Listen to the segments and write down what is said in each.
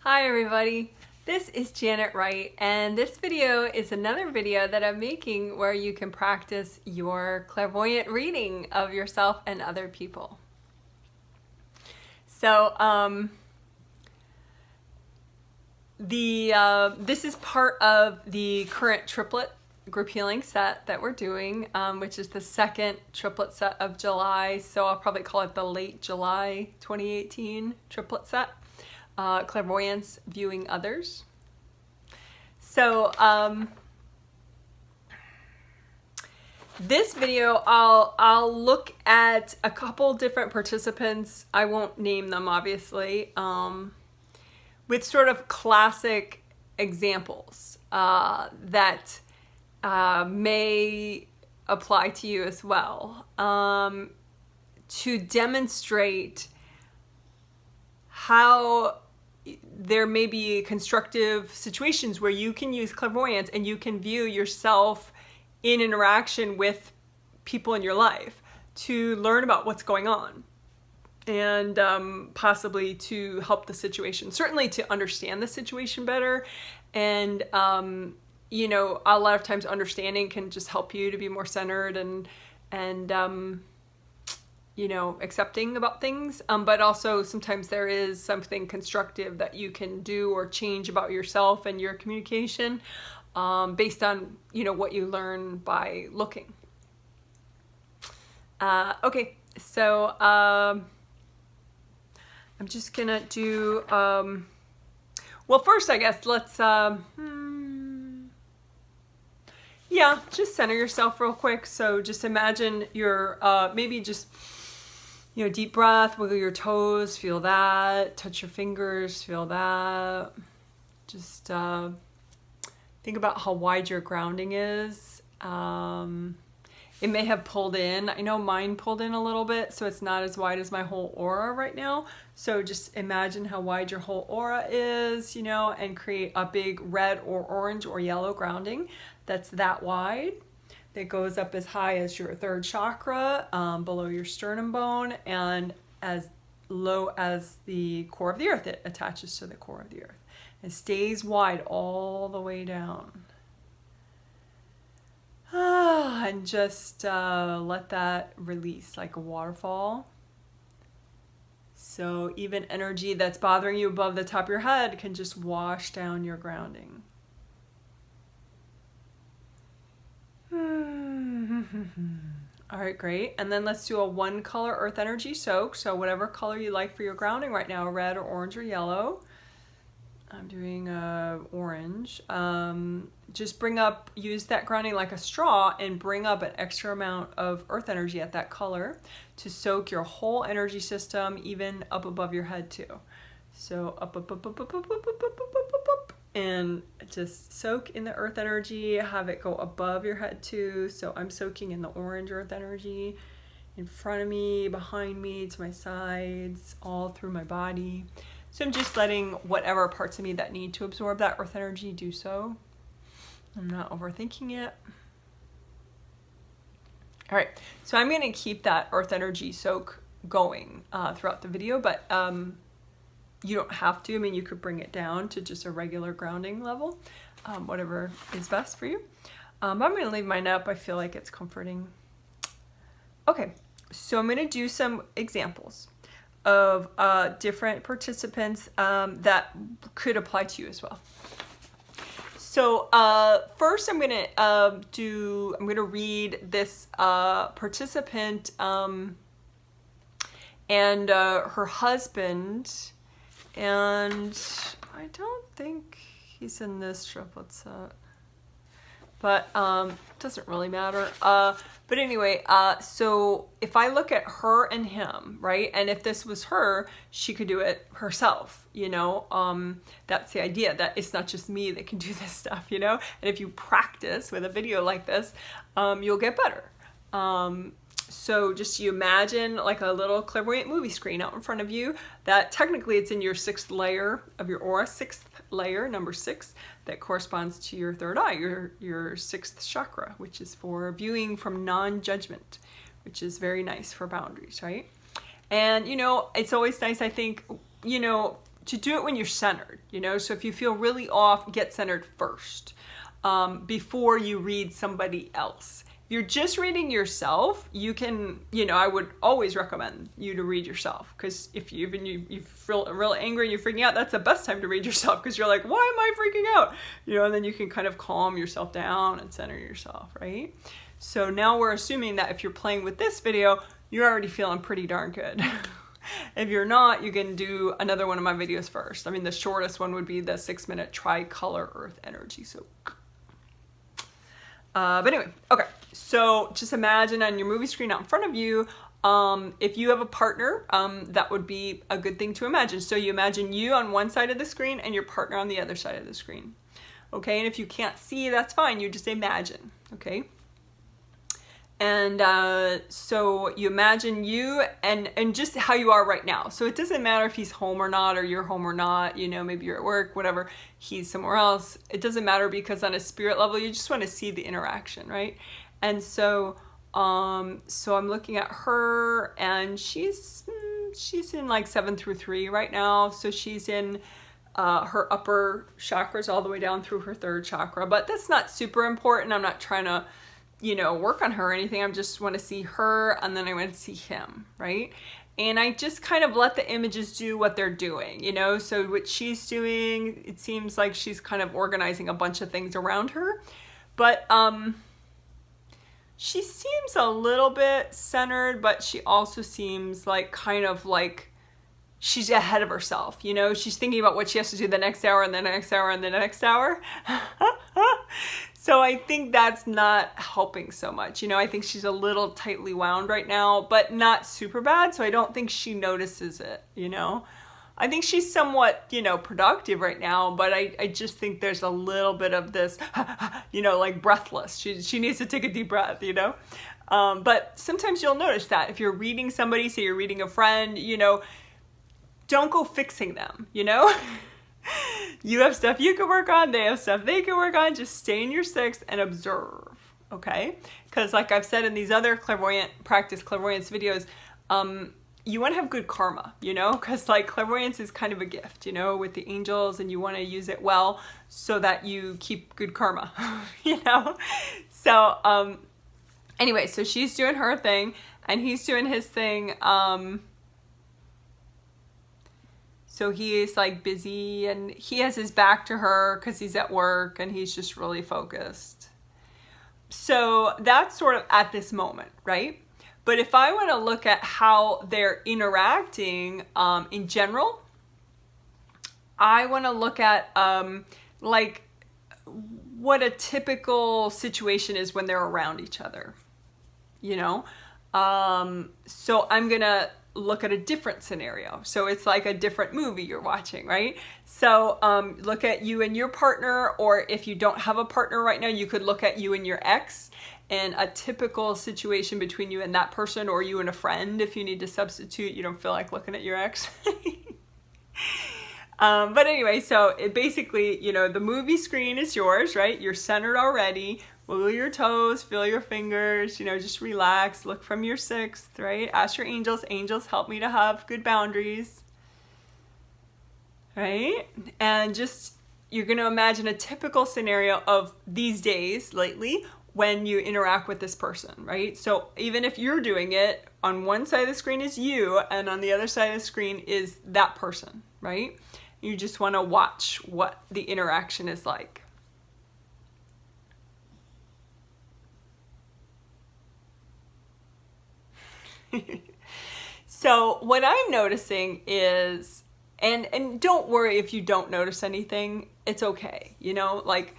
Hi everybody, this is Janet Wright, and this video is another video that I'm making where you can practice your clairvoyant reading of yourself and other people. So this is part of the current triplet group healing set that we're doing, which is the second triplet set of July, so I'll probably call it the late July 2018 triplet set. Clairvoyance, viewing others. So this video I'll look at a couple different participants. I won't name them obviously, with sort of classic examples that may apply to you as well, to demonstrate how there may be constructive situations where you can use clairvoyance and you can view yourself in interaction with people in your life to learn about what's going on and possibly to help the situation, certainly to understand the situation better. And you know, a lot of times understanding can just help you to be more centered and you know, accepting about things, but also sometimes there is something constructive that you can do or change about yourself and your communication based on, you know, what you learn by looking. Okay, so I'm just gonna do, well, first I guess let's, yeah, just center yourself real quick. So just imagine you're maybe just, you know, deep breath, wiggle your toes, feel that, touch your fingers, feel that. Just think about how wide your grounding is. It may have pulled in. I know mine pulled in a little bit, so it's not as wide as my whole aura right now. So just imagine how wide your whole aura is, you know, and create a big red or orange or yellow grounding that's that wide. That goes up as high as your third chakra, below your sternum bone, and as low as the core of the earth. It attaches to the core of the earth. It stays wide all the way down. And just let that release like a waterfall. So even energy that's bothering you above the top of your head can just wash down your grounding. All right, great. And then let's do a one color earth energy soak. So whatever color you like for your grounding right now, red or orange or yellow. I'm doing orange. Just bring up, use that grounding like a straw and bring up an extra amount of earth energy at that color to soak your whole energy system, even up above your head too. So up, and just soak in the earth energy, have it go above your head too. So I'm soaking in the orange earth energy in front of me, behind me, to my sides, all through my body. So I'm just letting whatever parts of me that need to absorb that earth energy do so. I'm not overthinking it. All right, so I'm going to keep that earth energy soak going throughout the video, but you don't have to. I mean, you could bring it down to just a regular grounding level, whatever is best for you. I'm going to leave mine up. I feel like it's comforting. Okay, so I'm going to do some examples of different participants that could apply to you as well. So first I'm going to read this participant and her husband. And I don't think he's in this triplet set, but it doesn't really matter. But anyway, so if I look at her and him, right, and if this was her, she could do it herself, you know. That's the idea, that it's not just me that can do this stuff, you know. And if you practice with a video like this, you'll get better. So just you imagine like a little clairvoyant movie screen out in front of you that technically it's in your sixth layer of your aura, sixth layer, number 6, that corresponds to your third eye, your sixth chakra, which is for viewing from non-judgment, which is very nice for boundaries, right? And, you know, it's always nice, I think, you know, to do it when you're centered, you know? So if you feel really off, get centered first before you read somebody else. If you're just reading yourself, you can, you know, I would always recommend you to read yourself, because if you feel real angry and you're freaking out, that's the best time to read yourself, because you're like, why am I freaking out? You know, and then you can kind of calm yourself down and center yourself, right? So now we're assuming that if you're playing with this video, you're already feeling pretty darn good. If you're not, you can do another one of my videos first. I mean, the shortest one would be the 6-minute tricolor earth energy. So, but anyway, okay. So just imagine on your movie screen out in front of you, if you have a partner, that would be a good thing to imagine. So you imagine you on one side of the screen and your partner on the other side of the screen. Okay, and if you can't see, that's fine. You just imagine, okay? And so you imagine you and just how you are right now. So it doesn't matter if he's home or not, or you're home or not, you know, maybe you're at work, whatever, he's somewhere else. It doesn't matter, because on a spirit level, you just want to see the interaction, right? And so, so I'm looking at her, and she's in like 7 through 3 right now. So she's in her upper chakras all the way down through her 3rd chakra, but that's not super important. I'm not trying to, you know, work on her or anything. I just want to see her, and then I want to see him, right? And I just kind of let the images do what they're doing, you know? So what she's doing, it seems like she's kind of organizing a bunch of things around her, but she seems a little bit centered, but she also seems like kind of like she's ahead of herself, you know? She's thinking about what she has to do the next hour and the next hour and the next hour. So I think that's not helping so much. You know, I think she's a little tightly wound right now, but not super bad. So I don't think she notices it, you know. I think she's somewhat, you know, productive right now, but I just think there's a little bit of this, you know, like breathless. She needs to take a deep breath, you know. But sometimes you'll notice that if you're reading somebody, say you're reading a friend, you know, don't go fixing them, you know. You have stuff you can work on, they have stuff they can work on. Just stay in your 6th and observe, okay? Because like I've said in these other practice clairvoyance videos, you want to have good karma, you know? Because like clairvoyance is kind of a gift, you know, with the angels, and you want to use it well so that you keep good karma, you know? So anyway, so she's doing her thing and he's doing his thing. So he is like busy, and he has his back to her because he's at work, and he's just really focused. So that's sort of at this moment, right? But if I want to look at how they're interacting in general, I want to look at like what a typical situation is when they're around each other, you know? So I'm going to look at a different scenario. So it's like a different movie you're watching, right? So look at you and your partner, or if you don't have a partner right now, you could look at you and your ex, and a typical situation between you and that person, or you and a friend if you need to substitute, you don't feel like looking at your ex. But anyway, so it basically, you know, the movie screen is yours, right? You're centered already. Wiggle your toes, feel your fingers, you know, just relax, look from your 6th, right? Ask your angels, angels, help me to have good boundaries, right? And just, you're going to imagine a typical scenario of these days lately when you interact with this person, right? So even if you're doing it, on one side of the screen is you, and on the other side of the screen is that person, right? You just want to watch what the interaction is like. So what I'm noticing is, and don't worry if you don't notice anything, it's okay. You know, like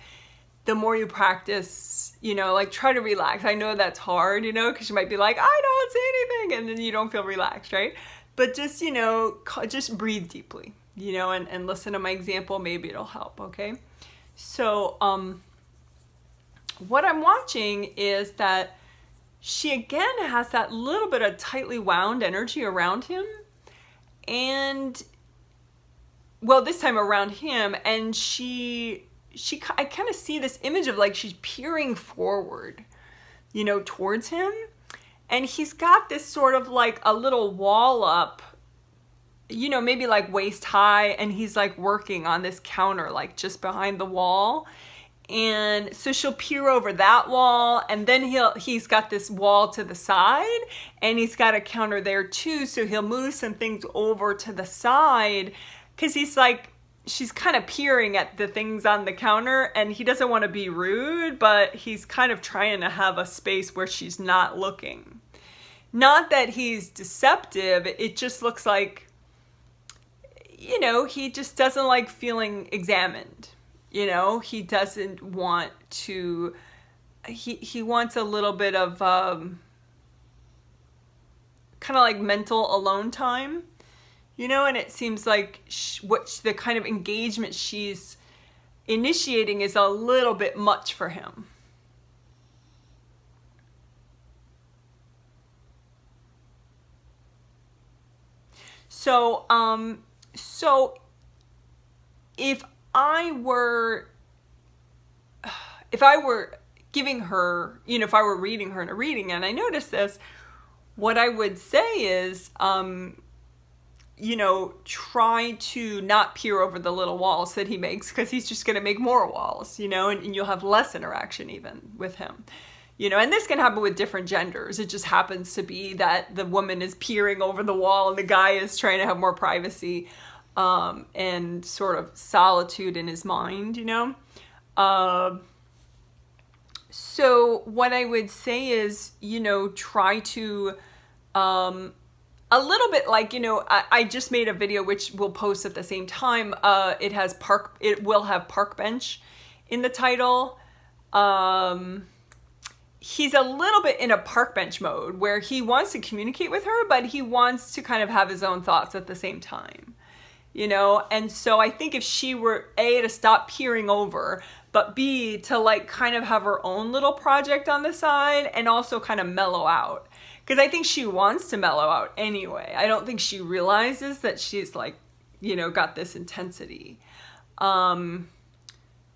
the more you practice, you know, like try to relax. I know that's hard, you know, because you might be like, I don't see anything, and then you don't feel relaxed, right? But just, you know, just breathe deeply, you know, and listen to my example. Maybe it'll help, okay? So what I'm watching is that she again has that little bit of tightly wound energy around him, and well, this time around him, and I kind of see this image of like she's peering forward, you know, towards him, and he's got this sort of like a little wall up you know, maybe like waist high, and he's like working on this counter, like just behind the wall. And so she'll peer over that wall, and then he's got this wall to the side, and he's got a counter there too. So he'll move some things over to the side, because he's like, she's kind of peering at the things on the counter, and he doesn't want to be rude, but he's kind of trying to have a space where she's not looking. Not that he's deceptive, it just looks like, you know, he just doesn't like feeling examined. You know, he doesn't want to, he wants a little bit of kind of like mental alone time, you know, and it seems like the kind of engagement she's initiating is a little bit much for him. So, if I were giving her, you know, if I were reading her in a reading and I noticed this, what I would say is, you know, try to not peer over the little walls that he makes, because he's just going to make more walls, you know, and you'll have less interaction even with him. You know, and this can happen with different genders. It just happens to be that the woman is peering over the wall and the guy is trying to have more privacy. And sort of solitude in his mind, you know? So what I would say is, you know, try to, a little bit like, you know, I just made a video, which we'll post at the same time. It will have park bench in the title. He's a little bit in a park bench mode where he wants to communicate with her, but he wants to kind of have his own thoughts at the same time. You know, and so I think if she were A, to stop peering over, but B, to like kind of have her own little project on the side and also kind of mellow out. Because I think she wants to mellow out anyway. I don't think she realizes that she's like, you know, got this intensity.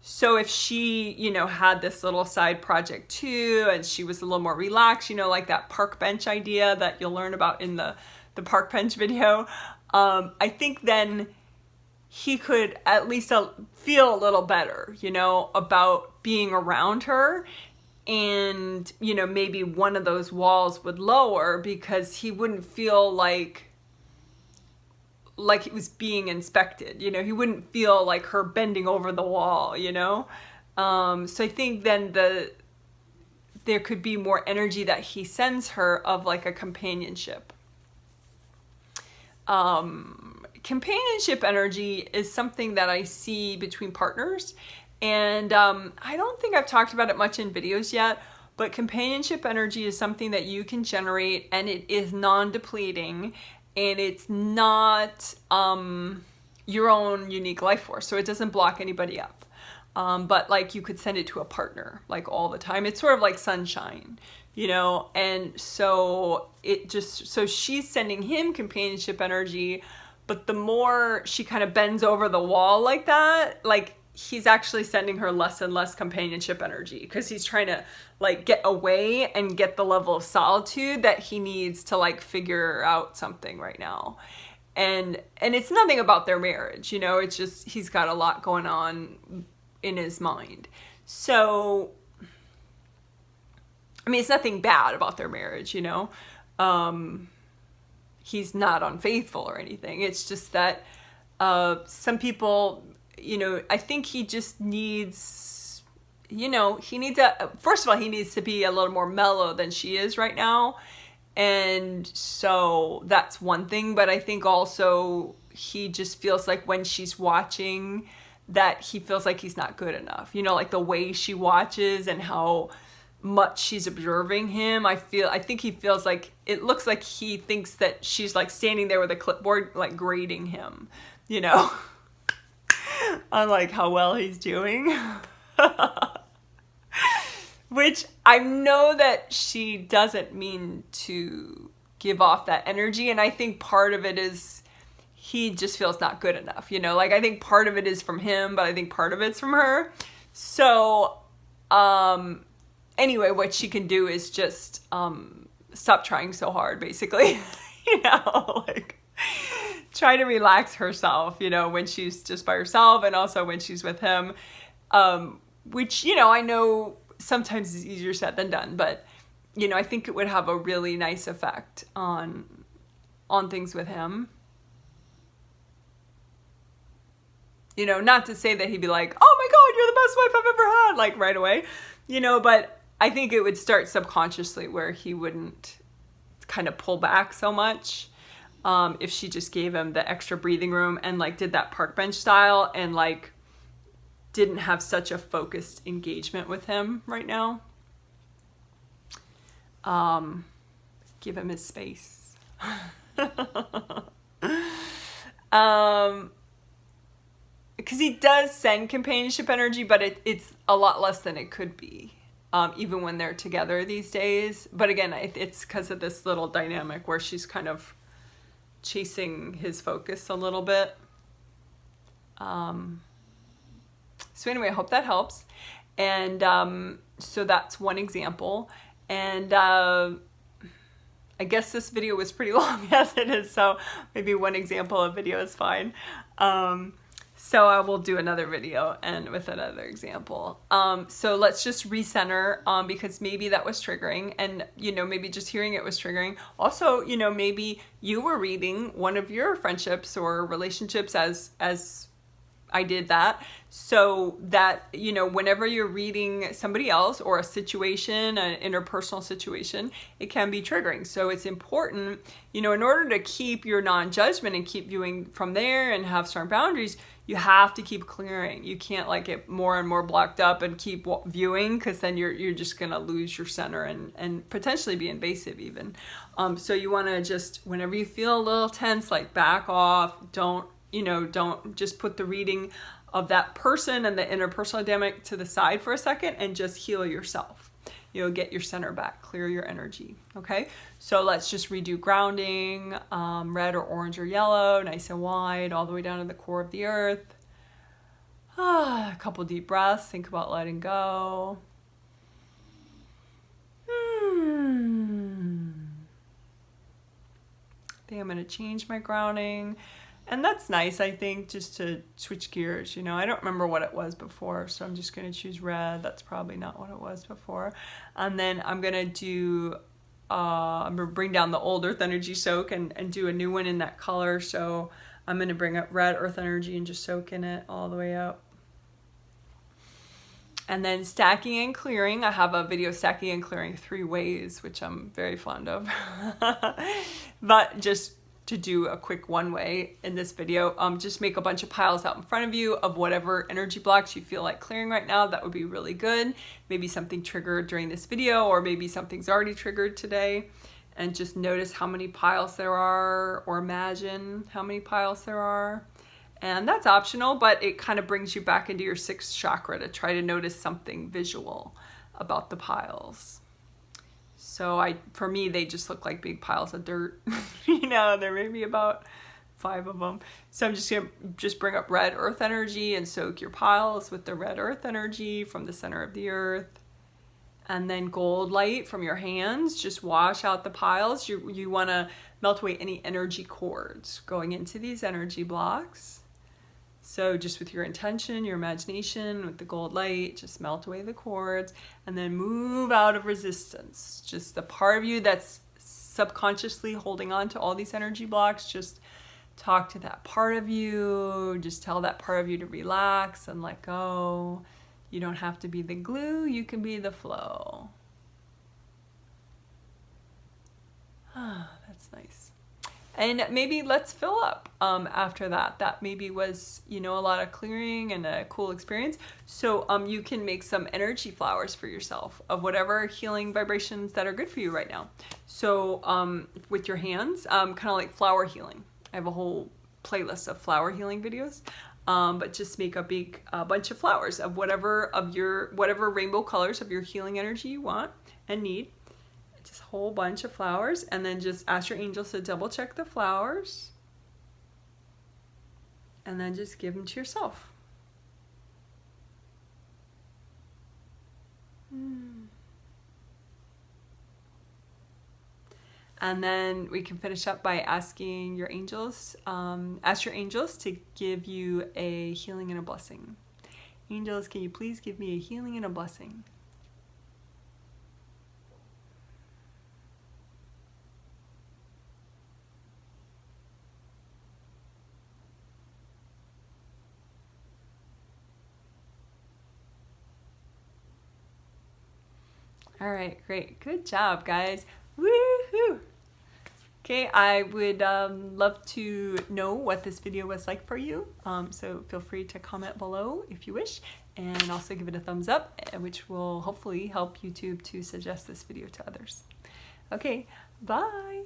So if she, you know, had this little side project too, and she was a little more relaxed, you know, like that park bench idea that you'll learn about in the park bench video, I think then he could at least feel a little better, you know, about being around her. And, you know, maybe one of those walls would lower because he wouldn't feel like it was being inspected, you know, he wouldn't feel like her bending over the wall, you know. So I think then there could be more energy that he sends her of like a companionship. Companionship energy is something that I see between partners, and I don't think I've talked about it much in videos yet, but companionship energy is something that you can generate, and it is non-depleting, and it's not your own unique life force, so it doesn't block anybody up. But like you could send it to a partner like all the time. It's sort of like sunshine, you know, and so so she's sending him companionship energy, but the more she kind of bends over the wall like that, like he's actually sending her less and less companionship energy, because he's trying to like get away and get the level of solitude that he needs to like figure out something right now. And it's nothing about their marriage, you know, it's just he's got a lot going on in his mind. So I mean, it's nothing bad about their marriage, you know. He's not unfaithful or anything. It's just that some people, you know, I think he just needs, you know, first of all, he needs to be a little more mellow than she is right now. And so that's one thing. But I think also he just feels like when she's watching that he feels like he's not good enough. You know, like the way she watches and how much she's observing him. I think he feels like, it looks like he thinks that she's like standing there with a clipboard like grading him, you know, on like how well he's doing. Which I know that she doesn't mean to give off that energy, and I think part of it is he just feels not good enough, you know, like I think part of it is from him, but I think part of it's from her. So anyway, what she can do is just stop trying so hard, basically. You know, like try to relax herself, you know, when she's just by herself and also when she's with him, which, you know, I know sometimes is easier said than done, but, you know, I think it would have a really nice effect on things with him. You know, not to say that he'd be like, oh my God, you're the best wife I've ever had, like right away, you know, but I think it would start subconsciously where he wouldn't kind of pull back so much. If she just gave him the extra breathing room and like did that park bench style and like didn't have such a focused engagement with him right now. Give him his space. Because he does send companionship energy, but it's a lot less than it could be, even when they're together these days. But again, it's because of this little dynamic where she's kind of chasing his focus a little bit. So anyway, I hope that helps. And so that's one example. And I guess this video was pretty long as it is, so maybe one example of video is fine. So I will do another video and with another example. So let's just recenter, because maybe that was triggering, and, you know, maybe just hearing it was triggering. Also, you know, maybe you were reading one of your friendships or relationships as I did that. So that, you know, whenever you're reading somebody else or a situation, an interpersonal situation, it can be triggering. So it's important, you know, in order to keep your non-judgment and keep viewing from there and have strong boundaries, you have to keep clearing. You can't like get more and more blocked up and keep viewing, because then you're just going to lose your center and potentially be invasive even. So you want to just, whenever you feel a little tense, like back off. Don't just put the reading of that person and the interpersonal dynamic to the side for a second and just heal yourself. You know, get your center back, clear your energy. Okay, so let's just redo grounding, red or orange or yellow, nice and wide, all the way down to the core of the earth. A couple deep breaths, think about letting go. I think I'm going to change my grounding. And that's nice, I think, just to switch gears. You know, I don't remember what it was before, so I'm just going to choose red. That's probably not what it was before. And then I'm going to do, I'm going to bring down the old earth energy soak and do a new one in that color. So I'm going to bring up red earth energy and just soak in it all the way up. And then stacking and clearing. I have a video stacking and clearing 3 ways, which I'm very fond of. But just to do a quick one way in this video, just make a bunch of piles out in front of you of whatever energy blocks you feel like clearing right now. That would be really good. Maybe something triggered during this video, or maybe something's already triggered today. And just notice how many piles there are, or imagine how many piles there are. And that's optional, but it kind of brings you back into your 6th chakra to try to notice something visual about the piles. So for me, they just look like big piles of dirt. You know, there may be about 5 of them. So I'm just going to bring up red earth energy and soak your piles with the red earth energy from the center of the earth. And then gold light from your hands, just wash out the piles. You want to melt away any energy cords going into these energy blocks. So just with your intention, your imagination, with the gold light, just melt away the cords and then move out of resistance. Just the part of you that's subconsciously holding on to all these energy blocks, just talk to that part of you. Just tell that part of you to relax and let go. You don't have to be the glue, you can be the flow. That's nice. And maybe let's fill up after that. That maybe was, you know, a lot of clearing and a cool experience. So you can make some energy flowers for yourself of whatever healing vibrations that are good for you right now. So with your hands, kind of like flower healing. I have a whole playlist of flower healing videos. But just make a big bunch of flowers of whatever rainbow colors of your healing energy you want and need. Just a whole bunch of flowers, and then just ask your angels to double check the flowers, and then just give them to yourself. And then we can finish up by asking your angels, ask your angels to give you a healing and a blessing. Angels, can you please give me a healing and a blessing? All right, great. Good job, guys. Woohoo! Okay, I would love to know what this video was like for you. So feel free to comment below if you wish, and also give it a thumbs up, which will hopefully help YouTube to suggest this video to others. Okay, bye.